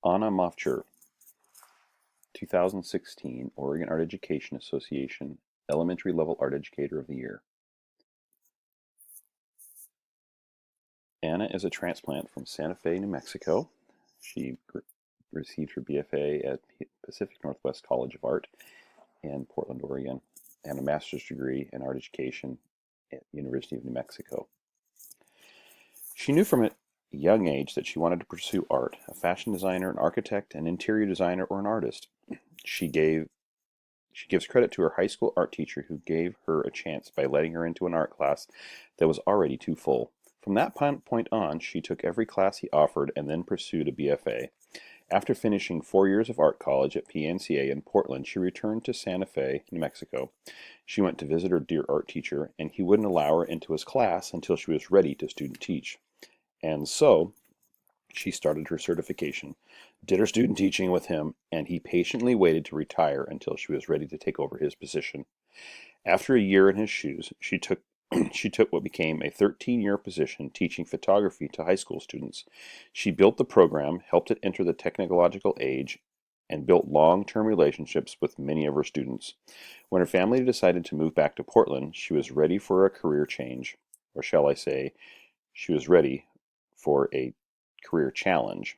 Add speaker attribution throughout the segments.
Speaker 1: Anna Mafchir, 2016 Oregon Art Education Association Elementary Level Art Educator of the Year. Anna is a transplant from Santa Fe, New Mexico. She received her BFA at Pacific Northwest College of Art in Portland, Oregon, and a master's degree in art education at University of New Mexico. She knew from a young age that she wanted to pursue art, a fashion designer, an architect, an interior designer, or an artist. She gives credit to her high school art teacher who gave her a chance by letting her into an art class that was already too full. From that point on, she took every class he offered and then pursued a BFA. After finishing 4 years of art college at PNCA in Portland, she returned to Santa Fe, New Mexico. She went to visit her dear art teacher, and he wouldn't allow her into his class until she was ready to student teach. And so, she started her certification, did her student teaching with him, and he patiently waited to retire until she was ready to take over his position. After a year in his shoes, she took what became a 13-year position teaching photography to high school students. She built the program, helped it enter the technological age, and built long-term relationships with many of her students. When her family decided to move back to Portland, she was ready for a career change, or shall I say, she was ready for a career challenge.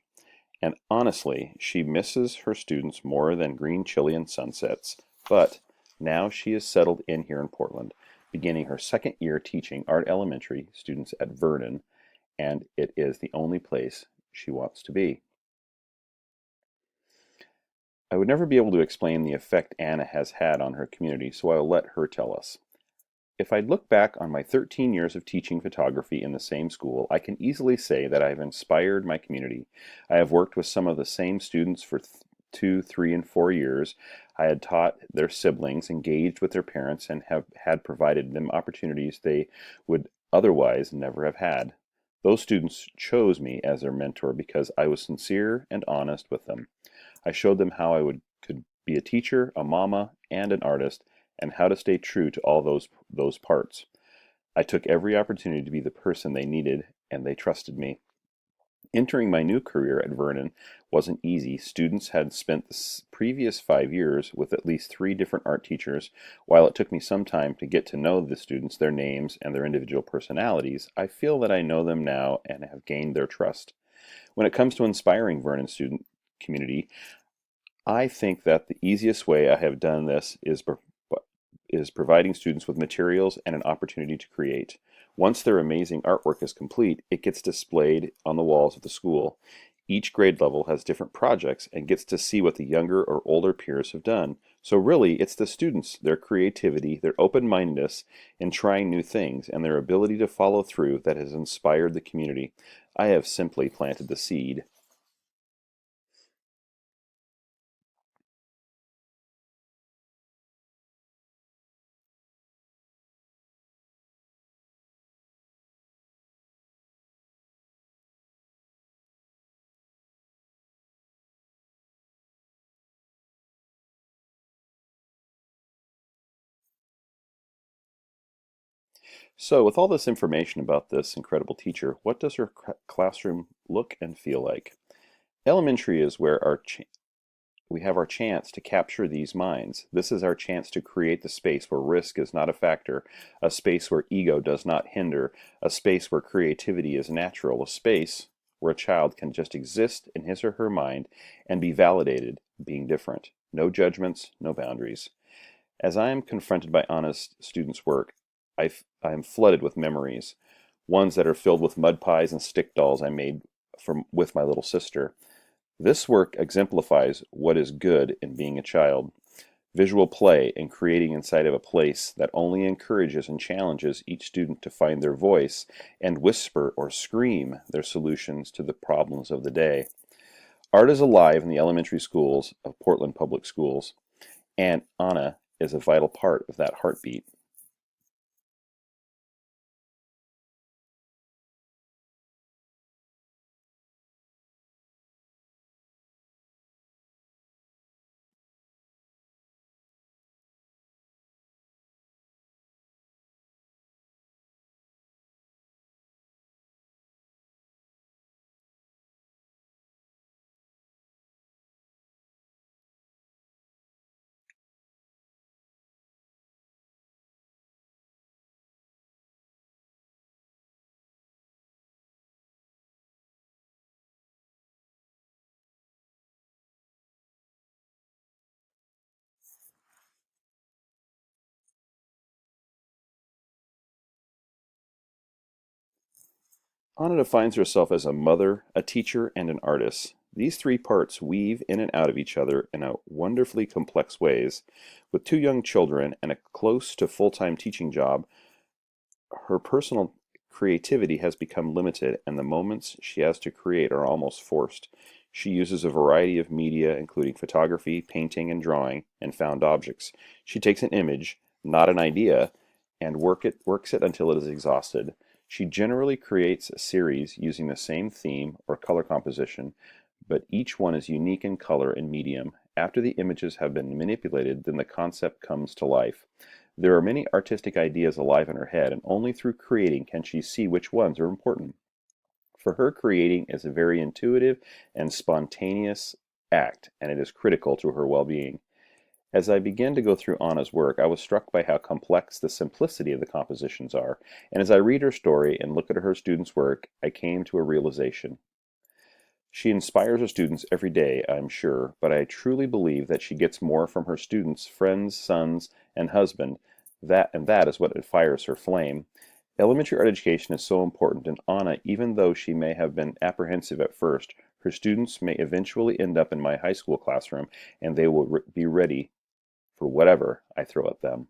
Speaker 1: And honestly, she misses her students more than green chili and sunsets. But now she is settled in here in Portland, beginning her second year teaching art elementary students at Vernon, and it is the only place she wants to be. I would never be able to explain the effect Anna has had on her community, so I'll let her tell us. If I look back on my 13 years of teaching photography in the same school, I can easily say that I have inspired my community. I have worked with some of the same students for 2, 3, and 4 years. I had taught their siblings, engaged with their parents, and have had provided them opportunities they would otherwise never have had. Those students chose me as their mentor because I was sincere and honest with them. I showed them how could be a teacher, a mama, and an artist, and how to stay true to all those parts. I took every opportunity to be the person they needed, and they trusted me. Entering my new career at Vernon wasn't easy. Students had spent the previous 5 years with at least 3 different art teachers. While it took me some time to get to know the students, their names, and their individual personalities, I feel that I know them now and have gained their trust. When it comes to inspiring Vernon student community, I think that the easiest way I have done this is providing students with materials and an opportunity to create. Once their amazing artwork is complete, it gets displayed on the walls of the school. Each grade level has different projects and gets to see what the younger or older peers have done. So really, it's the students, their creativity, their open-mindedness in trying new things, and their ability to follow through that has inspired the community. I have simply planted the seed. So, with all this information about this incredible teacher, what does her classroom look and feel like? Elementary is where we have our chance to capture these minds. This is our chance to create the space where risk is not a factor, a space where ego does not hinder, a space where creativity is natural, a space where a child can just exist in his or her mind and be validated, being different. No judgments, no boundaries. As I am confronted by honest students' work, I am flooded with memories, ones that are filled with mud pies and stick dolls I made with my little sister. This work exemplifies what is good in being a child. Visual play and creating inside of a place that only encourages and challenges each student to find their voice and whisper or scream their solutions to the problems of the day. Art is alive in the elementary schools of Portland Public Schools, and Anna is a vital part of that heartbeat. Anna defines herself as a mother, a teacher, and an artist. These three parts weave in and out of each other in a wonderfully complex ways. With two young children and a close to full-time teaching job, her personal creativity has become limited, and the moments she has to create are almost forced. She uses a variety of media, including photography, painting, and drawing, and found objects. She takes an image, not an idea, and works it until it is exhausted. She generally creates a series using the same theme or color composition, but each one is unique in color and medium. After the images have been manipulated, then the concept comes to life. There are many artistic ideas alive in her head, and only through creating can she see which ones are important. For her, creating is a very intuitive and spontaneous act, and it is critical to her well-being. As I began to go through Anna's work, I was struck by how complex the simplicity of the compositions are, and as I read her story and look at her students' work, I came to a realization. She inspires her students every day, I'm sure, but I truly believe that she gets more from her students' friends, sons, and husband. That is what fires her flame. Elementary art education is so important, and Anna, even though she may have been apprehensive at first, her students may eventually end up in my high school classroom, and they will be ready for whatever I throw at them.